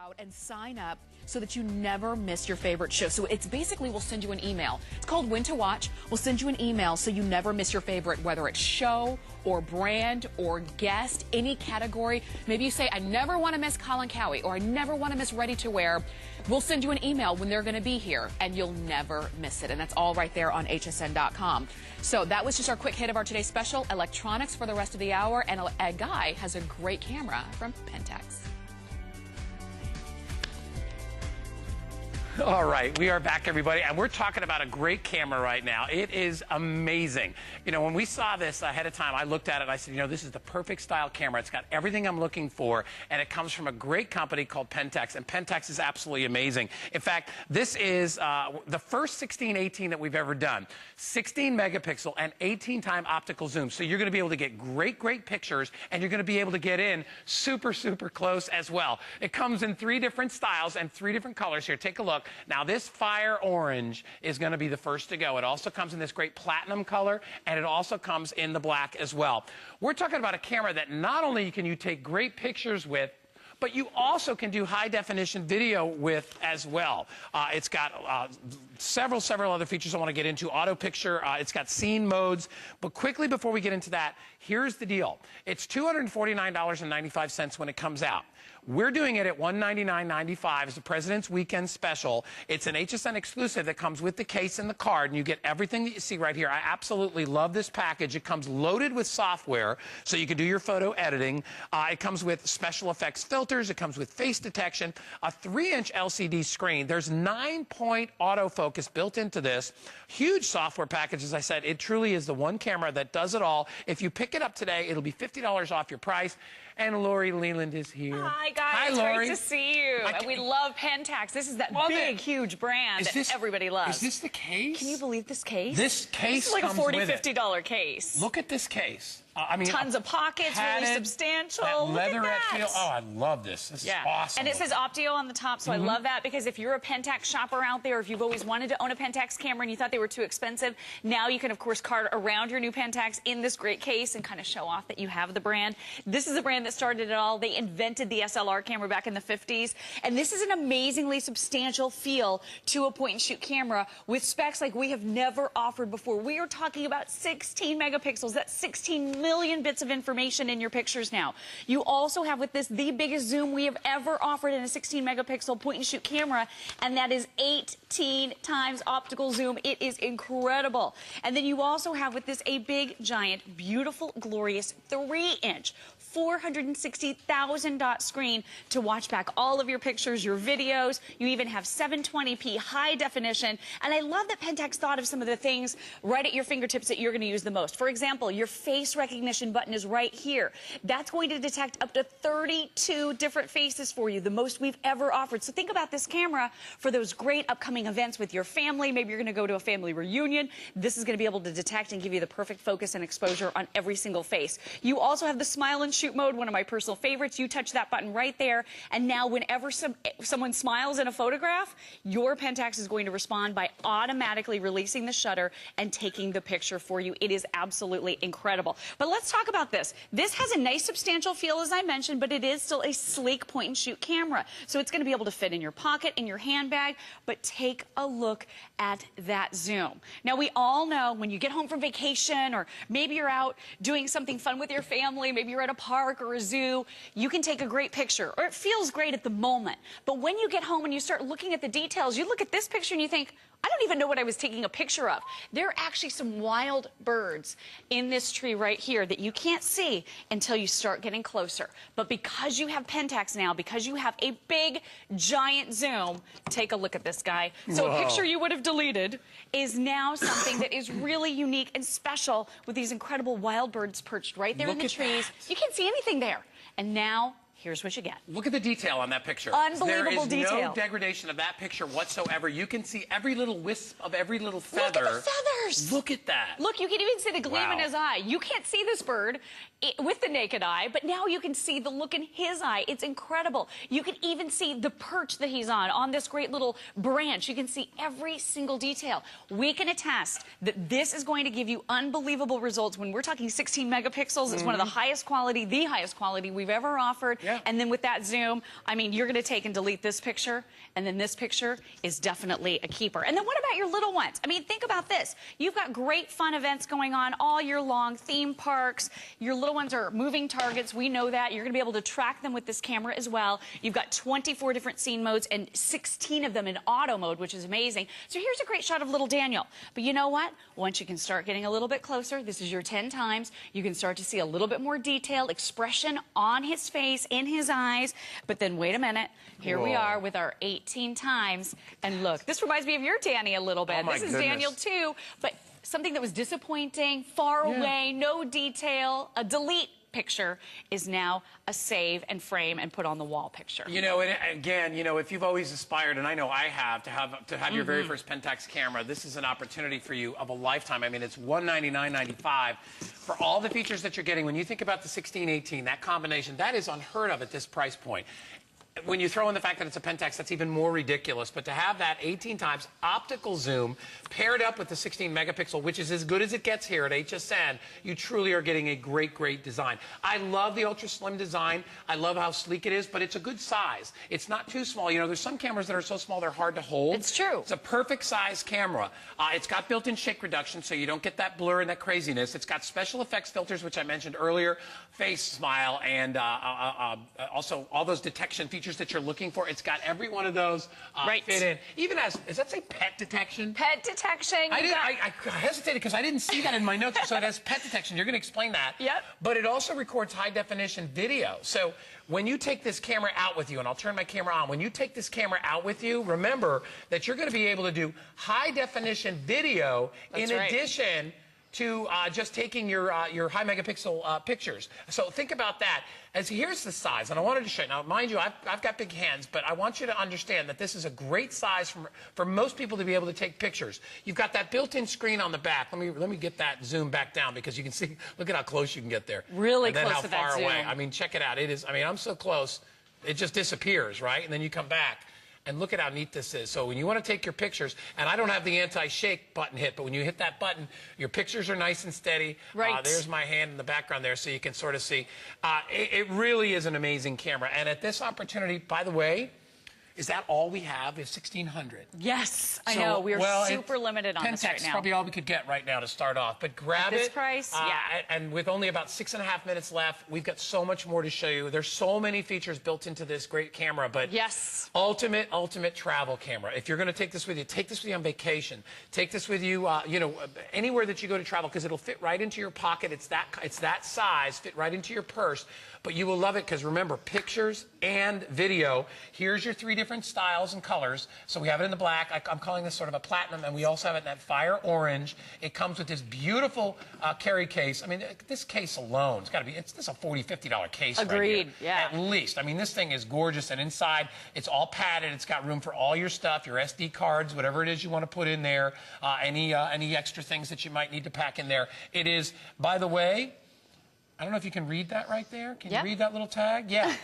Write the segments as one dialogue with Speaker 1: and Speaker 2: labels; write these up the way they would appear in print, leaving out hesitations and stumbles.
Speaker 1: out and sign up so that you never miss your favorite show. So it's basically, we'll send you an email. It's called When to Watch. We'll send you an email so you never miss your favorite, whether it's show or brand or guest, any category. Maybe you say, I never want to miss Colin Cowie, or I never want to miss Ready to Wear. We'll send you an email when they're going to be here, and you'll never miss it. And that's all right there on hsn.com. So that was just our quick hit of our today's special, electronics for the rest of the hour. And a guy has a great camera from PENTAX.
Speaker 2: All right, we are back, everybody, and we're talking about a great camera right now. It is amazing. You know, when we saw this ahead of time, I looked at it and I said, you know, this is the perfect style camera. It's got everything I'm looking for, and it comes from a great company called PENTAX, and PENTAX is absolutely amazing. In fact, this is the first 16-18 that we've ever done. 16 megapixel and 18-time optical zoom. So you're going to be able to get great pictures, and you're going to be able to get in super close as well. It comes in 3 different styles and 3 different colors. Here, take a look. Now, this fire orange is going to be the first to go. It also comes in this great platinum color, and it also comes in the black as well. We're talking about a camera that not only can you take great pictures with, but you also can do high-definition video with as well. It's got several other features I want to get into. Auto picture, it's got scene modes. But quickly, before we get into that, here's the deal. It's $249.95 when it comes out. We're doing it at $199.95 as a President's Weekend Special. It's an HSN exclusive that comes with the case and the card, and you get everything that you see right here. I absolutely love this package. It comes loaded with software, so you can do your photo editing. It comes with special effects filters. It comes with face detection, a 3-inch LCD screen. There's 9-point autofocus built into this. Huge software package, as I said. It truly is the one camera that does it all. If you pick it up today, it'll be $50 off your price. And Lori Leland is here.
Speaker 3: Hi, guys.
Speaker 2: Hi,
Speaker 3: it's
Speaker 2: Lori.
Speaker 3: Great to see you. And we love PENTAX. This is that big, huge brand that everybody loves.
Speaker 2: Is this the case?
Speaker 3: Can you believe this case?
Speaker 2: This case
Speaker 3: is like
Speaker 2: comes
Speaker 3: a $40,
Speaker 2: with
Speaker 3: $50 case.
Speaker 2: Look at this case. I mean,
Speaker 3: tons of pockets, really substantial.
Speaker 2: That
Speaker 3: Look at
Speaker 2: leatherette
Speaker 3: that.
Speaker 2: feel. Oh, I love this. This is awesome.
Speaker 3: And it says Optio on the top, so I love that, because if you're a PENTAX shopper out there, if you've always wanted to own a PENTAX camera and you thought they were too expensive, now you can, of course, cart around your new PENTAX in this great case and kind of show off that you have the brand. This is the brand that started it all. They invented the SLR camera back in the 50s, and this is an amazingly substantial feel to a point-and-shoot camera with specs like we have never offered before. We are talking about 16 megapixels. That's 16 million bits of information in your pictures now. You also have with this the biggest zoom we have ever offered in a 16 megapixel point-and-shoot camera, and that is 18 times optical zoom. It is incredible. And then you also have with this a big, giant, beautiful, glorious 3-inch 460,000 dot screen to watch back all of your pictures, your videos. You even have 720p high definition. And I love that PENTAX thought of some of the things right at your fingertips that you're going to use the most. For example, your face recognition button is right here. That's going to detect up to 32 different faces for you, the most we've ever offered. So think about this camera for those great upcoming events with your family. Maybe you're going to go to a family reunion. This is going to be able to detect and give you the perfect focus and exposure on every single face. You also have the smile and shoot mode, one of my personal favorites. You touch that button right there, and now whenever someone smiles in a photograph, your PENTAX is going to respond by automatically releasing the shutter and taking the picture for you. It is absolutely incredible. But let's talk about this. This has a nice substantial feel, as I mentioned, but it is still a sleek point-and-shoot camera. So it's going to be able to fit in your pocket, in your handbag, but take a look at that zoom. Now, we all know when you get home from vacation, or maybe you're out doing something fun with your family, maybe you're at a park or a zoo, you can take a great picture, or it feels great at the moment. But when you get home and you start looking at the details, you look at this picture and you think, I don't even know what I was taking a picture of. There are actually some wild birds in this tree right here that you can't see until you start getting closer. But because you have PENTAX now, because you have a big, giant zoom, take a look at this guy. So a picture you would have deleted is now something that is really unique and special with these incredible wild birds perched right there in the trees. You can't see anything there. And now, here's what you get.
Speaker 2: Look at the detail on that picture.
Speaker 3: Unbelievable detail.
Speaker 2: There is no degradation of that picture whatsoever. You can see every little wisp of every little feather.
Speaker 3: Look at the feathers.
Speaker 2: Look at that.
Speaker 3: Look, you can even see the gleam in his eye. You can't see this bird with the naked eye, but now you can see the look in his eye. It's incredible. You can even see the perch that he's on this great little branch. You can see every single detail. We can attest that this is going to give you unbelievable results. When we're talking 16 megapixels, it's one of the highest quality we've ever offered.
Speaker 2: Yeah.
Speaker 3: And then with that zoom, I mean, you're going to take and delete this picture, and then this picture is definitely a keeper. And then what about your little ones? I mean, think about this. You've got great fun events going on all year long, theme parks. Your little ones are moving targets. We know that. You're going to be able to track them with this camera as well. You've got 24 different scene modes and 16 of them in auto mode, which is amazing. So here's a great shot of little Daniel. But you know what? Once you can start getting a little bit closer, this is your 10 times, you can start to see a little bit more detailed expression on his face, in his eyes. But then wait a minute. Here we are with our 18 times. And look, this reminds me of your Danny a little bit.
Speaker 2: Oh my
Speaker 3: this is
Speaker 2: goodness.
Speaker 3: Daniel too. But something that was disappointing, far away, no detail, a delete picture is now a save and frame and put on the wall picture.
Speaker 2: You know, and again, you know, if you've always aspired, and I know I have, to have your very first Pentax camera, this is an opportunity for you of a lifetime. I mean, it's $199.95 for all the features that you're getting. When you think about the 16-18, that combination, that is unheard of at this price point. When you throw in the fact that it's a Pentax, that's even more ridiculous. But to have that 18 times optical zoom paired up with the 16 megapixel, which is as good as it gets here at HSN, you truly are getting a great, great design. I love the ultra slim design. I love how sleek it is, but it's a good size. It's not too small. You know, there's some cameras that are so small they're hard to hold.
Speaker 3: It's true.
Speaker 2: It's a perfect size camera. It's got built-in shake reduction, so you don't get that blur and that craziness. It's got special effects filters, which I mentioned earlier, face, smile, and also all those detection features that you're looking for. It's got every one of those fit in. Even as, does that say pet detection?
Speaker 3: Pet detection.
Speaker 2: I hesitated because I didn't see that in my notes. So it has pet detection. You're going to explain that.
Speaker 3: Yep.
Speaker 2: But it also records high definition video. So when you take this camera out with you, and I'll turn my camera on, when you take this camera out with you, remember that you're going to be able to do high definition video in addition to just taking your high megapixel pictures. So think about that. As here's the size, and I wanted to show you. Now, mind you, I've got big hands, but I want you to understand that this is a great size for most people to be able to take pictures. You've got that built-in screen on the back. Let me get that zoom back down because you can see. Look at how close you can get there.
Speaker 3: Really close
Speaker 2: and then
Speaker 3: to
Speaker 2: how
Speaker 3: that
Speaker 2: far
Speaker 3: zoom.
Speaker 2: away. I mean, check it out. It is. I mean, I'm so close, it just disappears, right? And then you come back. And look at how neat this is. So when you want to take your pictures, and I don't have the anti-shake button hit, but when you hit that button, your pictures are nice and steady.
Speaker 3: Right.
Speaker 2: There's my hand in the background there, so you can sort of see. It really is an amazing camera. And at this opportunity, by the way, is that all we have is 1,600?
Speaker 3: Yes, I know. We're super limited on this right
Speaker 2: Pentax
Speaker 3: now.
Speaker 2: probably all we could get right now to start off. But grab it.
Speaker 3: At this price, yeah.
Speaker 2: And with only about 6.5 minutes left, we've got so much more to show you. There's so many features built into this great camera. But
Speaker 3: yes,
Speaker 2: ultimate travel camera. If you're going to take this with you, take this with you on vacation. Take this with you, you know, anywhere that you go to travel because it'll fit right into your pocket. It's that size, fit right into your purse. But you will love it because remember, pictures and video. Here's your 3 different styles and colors. So we have it in the black. I'm calling this sort of a platinum, and we also have it in that fire orange. It comes with this beautiful carry case. I mean, this case alone, this is a $40, $50 case.
Speaker 3: Agreed,
Speaker 2: right here,
Speaker 3: yeah.
Speaker 2: At least. I mean, this thing is gorgeous, and inside, it's all padded. It's got room for all your stuff, your SD cards, whatever it is you want to put in there, any extra things that you might need to pack in there. It is, by the way, I don't know if you can read that right there. Can you read that little tag? Yeah.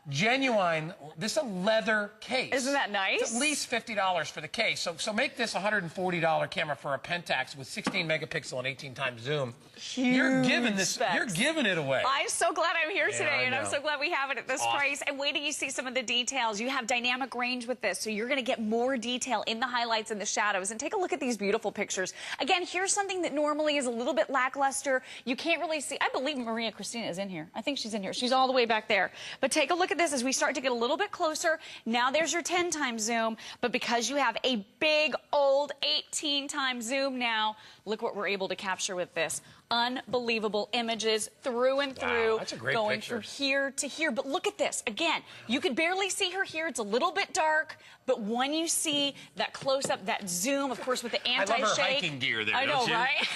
Speaker 2: Genuine. This is a leather case.
Speaker 3: Isn't that nice?
Speaker 2: It's at least $50 for the case. So make this a $140 camera for a Pentax with 16 megapixel and 18 times zoom.
Speaker 3: Huge
Speaker 2: You're giving it away.
Speaker 3: I'm so glad I'm here today, and I'm
Speaker 2: know.
Speaker 3: so glad we have it at this price. And wait till you see some of the details. You have dynamic range with this, so you're going to get more detail in the highlights and the shadows. And take a look at these beautiful pictures. Again, here's something that normally is a little bit lackluster. You can't really see. I believe Maria Christina is in here. I think she's in here. She's all the way back there. But take a look at this as we start to get a little bit closer. Now there's your 10 times zoom, but because you have a big old 18 times zoom now, look what we're able to capture with this. Unbelievable images through and through,
Speaker 2: that's a great
Speaker 3: going
Speaker 2: picture.
Speaker 3: from here to here. But look at this. Again, you could barely see her here. It's a little bit dark, but when you see that close-up, that zoom, of course, with the anti-shake.
Speaker 2: I love her hiking gear there,
Speaker 3: I know,
Speaker 2: don't you?
Speaker 3: right?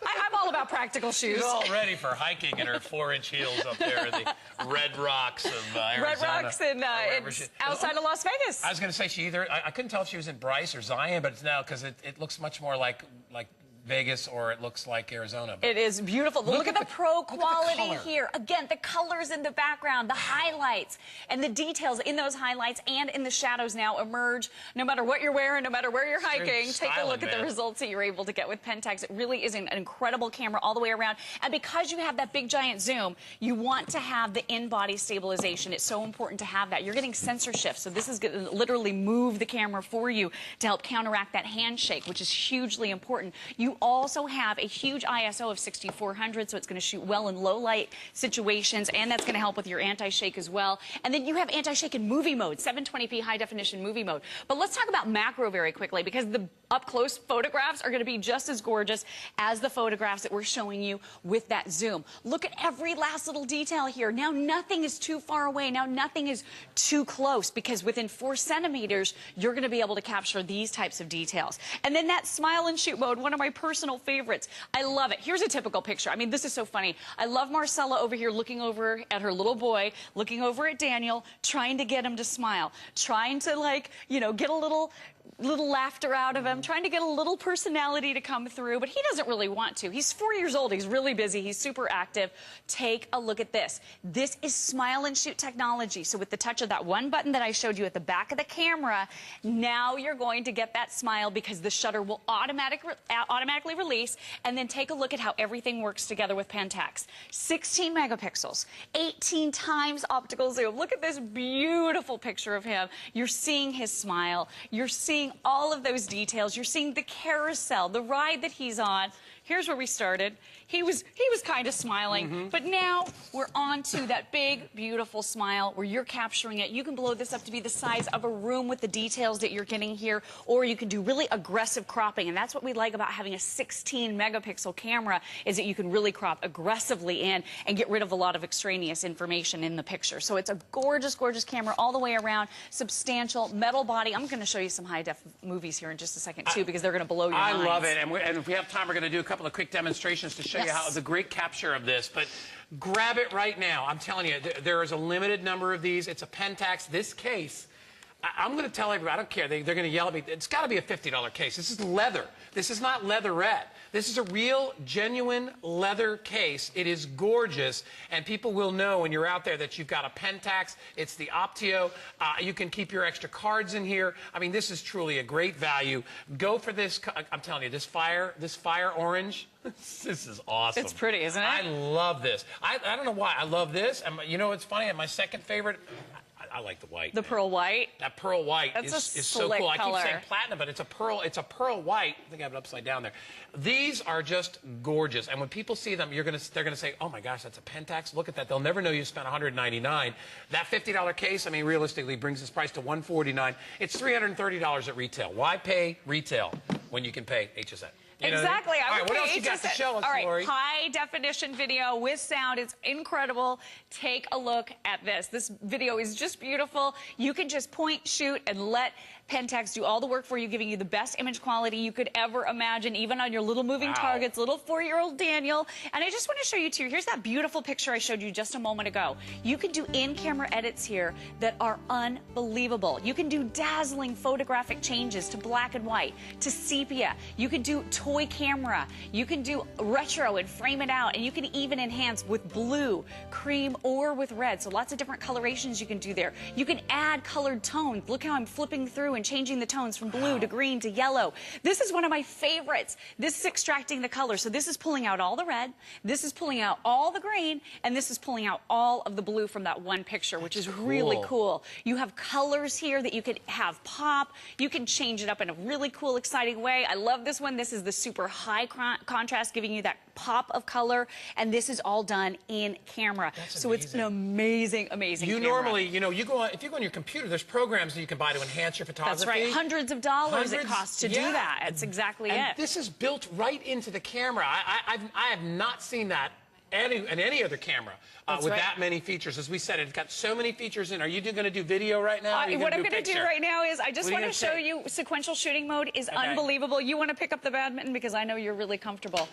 Speaker 3: I'm all about practical shoes.
Speaker 2: She's all ready for hiking in her 4-inch heels up there, the Red Rocks of Arizona.
Speaker 3: Red Rocks and outside of Las Vegas.
Speaker 2: I was going to say I couldn't tell if she was in Bryce or Zion, but it's now because it looks much more like Vegas or it looks like Arizona.
Speaker 3: It is beautiful. Look at the pro quality
Speaker 2: the
Speaker 3: here. Again, the colors in the background, the highlights, and the details in those highlights and in the shadows now emerge. No matter what you're wearing, no matter where you're hiking, take a look at the results that you're able to get with PENTAX. It really is an incredible camera all the way around. And because you have that big giant zoom, you want to have the in-body stabilization. It's so important to have that. You're getting sensor shift, so this is going to literally move the camera for you to help counteract that handshake, which is hugely important. You also have a huge ISO of 6400, so it's going to shoot well in low light situations, and that's going to help with your anti-shake as well. And then you have anti-shake in movie mode, 720p high definition movie mode. But let's talk about macro very quickly, because the up-close photographs are going to be just as gorgeous as the photographs that we're showing you with that zoom. Look at every last little detail here. Now nothing is too far away. Now nothing is too close, because within 4 centimeters, you're going to be able to capture these types of details. And then that smile and shoot mode, one of my personal favorites. I love it. Here's a typical picture. I mean, this is so funny. I love Marcella over here looking over at her little boy, looking over at Daniel, trying to get him to smile, trying to, like, you know, get a little laughter out of him, trying to get a little personality to come through, but he doesn't really want to. He's 4 years old. He's really busy. He's super active. Take a look at this. This is smile and shoot technology. So with the touch of that one button that I showed you at the back of the camera, now you're going to get that smile because the shutter will automatically release. And then take a look at how everything works together with PENTAX. 16 megapixels, 18 times optical zoom. Look at this beautiful picture of him. You're seeing his smile. You're seeing all of those details. You're seeing the carousel, the ride that he's on. Here's where we started. He was kind of smiling, but now we're on to that big, beautiful smile where you're capturing it. You can blow this up to be the size of a room with the details that you're getting here, or you can do really aggressive cropping, and that's what we like about having a 16 megapixel camera, is that you can really crop aggressively in and get rid of a lot of extraneous information in the picture. So it's a gorgeous, gorgeous camera all the way around, substantial, metal body. I'm going to show you some high-def movies here in just a second, too, because they're going to blow your minds.
Speaker 2: I love it, and if we have time, we're going to do a couple of quick demonstrations to show you how the great capture of this. But grab it right now. I'm telling you, there is a limited number of these. It's a PENTAX. This case, I'm going to tell everybody, I don't care. They're going to yell at me. It's got to be a $50 case. This is leather. This is not leatherette. This is a real, genuine leather case. It is gorgeous, and people will know when you're out there that you've got a PENTAX. It's the Optio. You can keep your extra cards in here. I mean, this is truly a great value. Go for this. I'm telling you, this fire orange, this is awesome.
Speaker 3: It's pretty, isn't it?
Speaker 2: I love this. I don't know why. I love this. And you know what's funny? My second favorite, I like the white.
Speaker 3: The pearl white?
Speaker 2: That pearl white is so cool.
Speaker 3: Color.
Speaker 2: I keep saying platinum, but it's a pearl white. I think I have it upside down there. These are just gorgeous. And when people see them, they're going to say, oh my gosh, that's a PENTAX. Look at that. They'll never know you spent $199. That $50 case, I mean, realistically brings this price to $149. It's $330 at retail. Why pay retail when you can pay HSN? You know
Speaker 3: exactly.
Speaker 2: All right, what else you got to show us,
Speaker 3: All right,
Speaker 2: Lori?
Speaker 3: high definition video with sound. It's incredible. Take a look at this. This video is just beautiful. You can just point, shoot, and let PENTAX do all the work for you, giving you the best image quality you could ever imagine, even on your little moving targets, little 4-year-old Daniel. And I just want to show you, too, here's that beautiful picture I showed you just a moment ago. You can do in-camera edits here that are unbelievable. You can do dazzling photographic changes to black and white, to sepia. You can do toy camera. You can do retro and frame it out. And you can even enhance with blue, cream, or with red. So lots of different colorations you can do there. You can add colored tones. Look how I'm flipping through and changing the tones from blue to green to yellow. This is one of my favorites. This is extracting the color. So this is pulling out all the red, this is pulling out all the green, and this is pulling out all of the blue from that one picture, which is really cool. You have colors here that you can have pop. You can change it up in a really cool, exciting way. I love this one. This is the super high contrast, giving you that pop of color, and this is all done in camera. So it's an amazing, amazing camera.
Speaker 2: Normally, you know, if you go on your computer, there's programs that you can buy to enhance your photography.
Speaker 3: That's right. Hundreds of dollars it costs to do that. That's exactly it.
Speaker 2: This is built right into the camera. I have not seen that in any other camera with that many features. As we said, it's got so many features in. Are you going to do video right now?
Speaker 3: What I'm going to do right now is I just want to show you sequential shooting mode is unbelievable. You want to pick up the badminton because I know you're really comfortable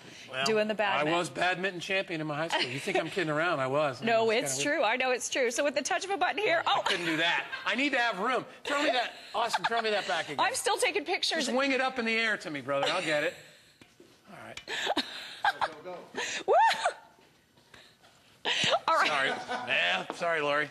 Speaker 3: doing the badminton.
Speaker 2: I was badminton champion in my high school. You think I'm kidding around? I was.
Speaker 3: No, it's true. I know it's true. So with the touch of a button here,
Speaker 2: I couldn't do that. I need to have room. Throw me that. Austin, throw me that back again.
Speaker 3: I'm still taking pictures.
Speaker 2: Just wing it up in the air to me, brother. I'll get it. right.
Speaker 3: Woo! All right.
Speaker 2: Sorry. Yeah, sorry, Lori.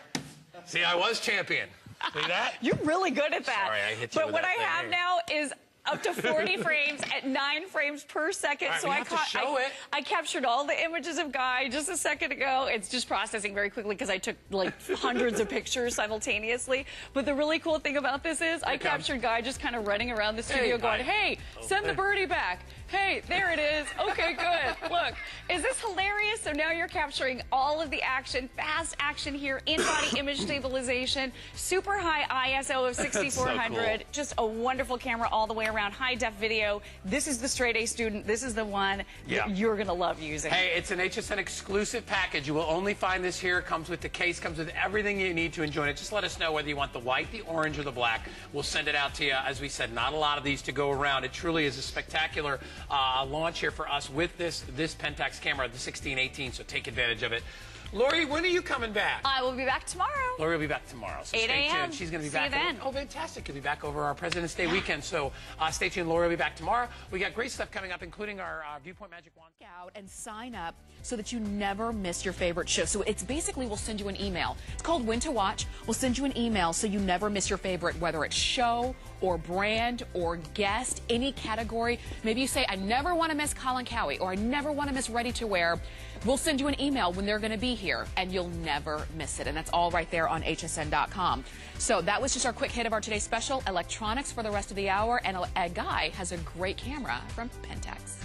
Speaker 2: See, I was champion. See that?
Speaker 3: You're really good at that.
Speaker 2: Sorry, I hit you
Speaker 3: But
Speaker 2: with
Speaker 3: what
Speaker 2: that
Speaker 3: I
Speaker 2: thing
Speaker 3: have
Speaker 2: here.
Speaker 3: now is up to 40 frames at 9 frames per second.
Speaker 2: All right,
Speaker 3: So
Speaker 2: we have to show it.
Speaker 3: I captured all the images of Guy just a second ago. It's just processing very quickly because I took like hundreds of pictures simultaneously. But the really cool thing about this is I captured Guy just kind of running around the studio going, hey, send the birdie back. Hey, there it is. Okay, good. Look, is this hilarious? So now you're capturing all of the action, fast action here, in-body image stabilization, super high ISO of 6400.
Speaker 2: So cool.
Speaker 3: Just a wonderful camera all the way around, high-def video. This is the straight A student. This is the one that you're going to love using.
Speaker 2: Hey, it's an HSN exclusive package. You will only find this here. It comes with the case, comes with everything you need to enjoy it. Just let us know whether you want the white, the orange, or the black. We'll send it out to you. As we said, not a lot of these to go around. It truly is a spectacular launch here for us with this Pentax camera, the 1618, so take advantage of it. Lori, when are you coming back?
Speaker 3: I will be back tomorrow.
Speaker 2: Lori will be back tomorrow, so
Speaker 3: 8
Speaker 2: stay
Speaker 3: a.m.
Speaker 2: tuned. She's going to be
Speaker 3: See
Speaker 2: back.
Speaker 3: you then.
Speaker 2: Oh, fantastic. She'll be back over our President's Day weekend, so stay tuned. Lori will be back tomorrow. We got great stuff coming up, including our Viewpoint Magic Wand.
Speaker 1: Out and sign up so that you never miss your favorite show. So it's basically we'll send you an email. It's called When to Watch. We'll send you an email so you never miss your favorite, whether it's show or brand or guest, any category. Maybe you say, I never want to miss Colin Cowie, or I never want to miss Ready to Wear. We'll send you an email when they're going to be here, and you'll never miss it. And that's all right there on hsn.com. So that was just our quick hit of our today's special, electronics for the rest of the hour. And a guy has a great camera from Pentax.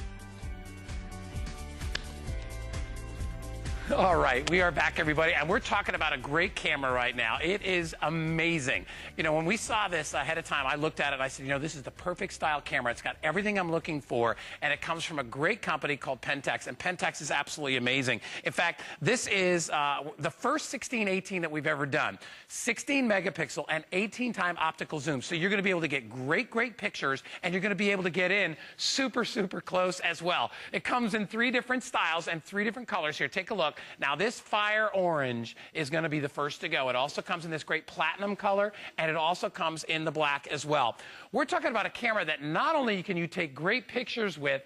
Speaker 2: All right, we are back, everybody, and we're talking about a great camera right now. It is amazing. You know, when we saw this ahead of time, I looked at it and I said, you know, this is the perfect style camera. It's got everything I'm looking for, and it comes from a great company called PENTAX, and PENTAX is absolutely amazing. In fact, this is the first 1618 that we've ever done. 16 megapixel and 18-time optical zoom. So you're going to be able to get great pictures, and you're going to be able to get in super close as well. It comes in 3 different styles and 3 different colors here. Take a look. Now, this fire orange is going to be the first to go. It also comes in this great platinum color, and it also comes in the black as well. We're talking about a camera that not only can you take great pictures with,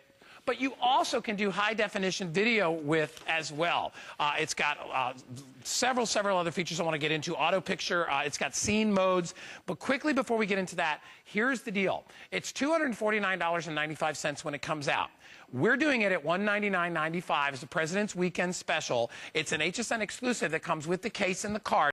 Speaker 2: but you also can do high-definition video with as well. It's got several other features I want to get into. Auto picture, it's got scene modes. But quickly, before we get into that, here's the deal. It's $249.95 when it comes out. We're doing it at $199.95 as the President's Weekend Special. It's an HSN exclusive that comes with the case and the card.